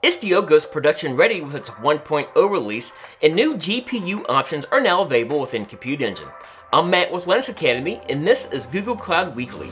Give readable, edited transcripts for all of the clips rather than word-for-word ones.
Istio goes production ready with its 1.0 release, and new GPU options are now available within Compute Engine. I'm Matt with Linux Academy, and this is Google Cloud Weekly.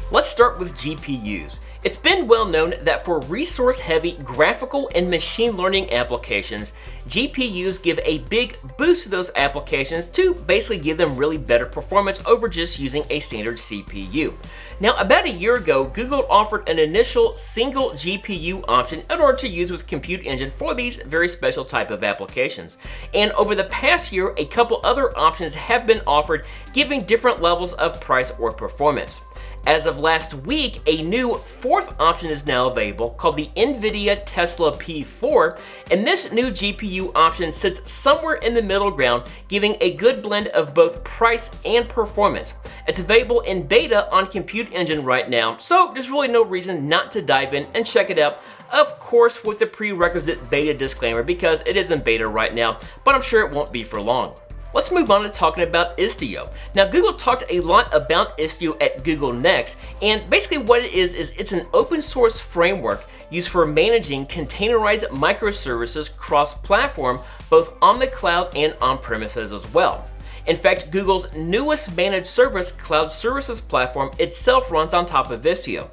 Let's start with GPUs. It's been well known that for resource-heavy graphical and machine learning applications, GPUs give a big boost to those applications to basically give them really better performance over just using a standard CPU. Now, about a year ago, Google offered an initial single GPU option in order to use with Compute Engine for these very special type of applications. And over the past year, a couple other options have been offered, giving different levels of price or performance. As of last week, a new fourth option is now available called the NVIDIA Tesla P4, and this new GPU option sits somewhere in the middle ground, giving a good blend of both price and performance. It's available in beta on Compute Engine right now, so there's really no reason not to dive in and check it out, of course with the prerequisite beta disclaimer because it is in beta right now, but I'm sure it won't be for long. Let's move on to talking about Istio. Now, Google talked a lot about Istio at Google Next, and basically what it is it's an open source framework used for managing containerized microservices cross-platform, both on the cloud and on premises as well. In fact, Google's newest managed service, Cloud Services Platform, itself runs on top of Istio.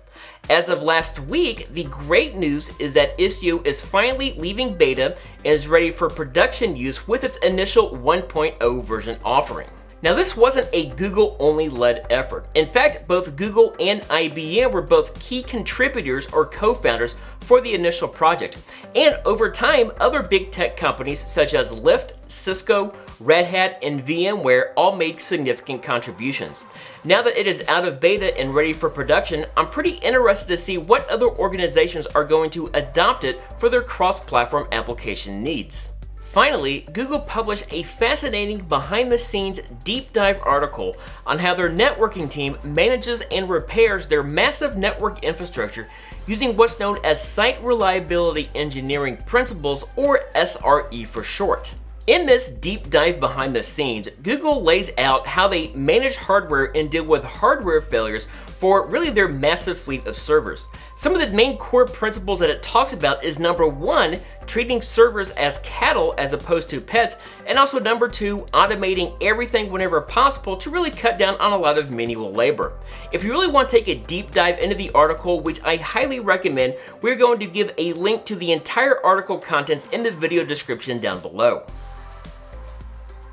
As of last week, the great news is that Istio is finally leaving beta and is ready for production use with its initial 1.0 version offering. Now, this wasn't a Google-only led effort. In fact, both Google and IBM were both key contributors or co-founders for the initial project. And over time, other big tech companies such as Lyft, Cisco, Red Hat, and VMware all made significant contributions. Now that it is out of beta and ready for production, I'm pretty interested to see what other organizations are going to adopt it for their cross-platform application needs. Finally, Google published a fascinating behind-the-scenes deep dive article on how their networking team manages and repairs their massive network infrastructure using what's known as Site Reliability Engineering Principles, or SRE for short. In this deep dive behind the scenes, Google lays out how they manage hardware and deal with hardware failures for really their massive fleet of servers. Some of the main core principles that it talks about is number one, treating servers as cattle as opposed to pets, and also number two, automating everything whenever possible to really cut down on a lot of manual labor. If you really want to take a deep dive into the article, which I highly recommend, we're going to give a link to the entire article contents in the video description down below.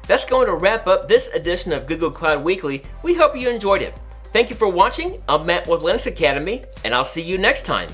That's going to wrap up this edition of Google Cloud Weekly. We hope you enjoyed it. Thank you for watching. I'm Matt with Linux Academy, and I'll see you next time.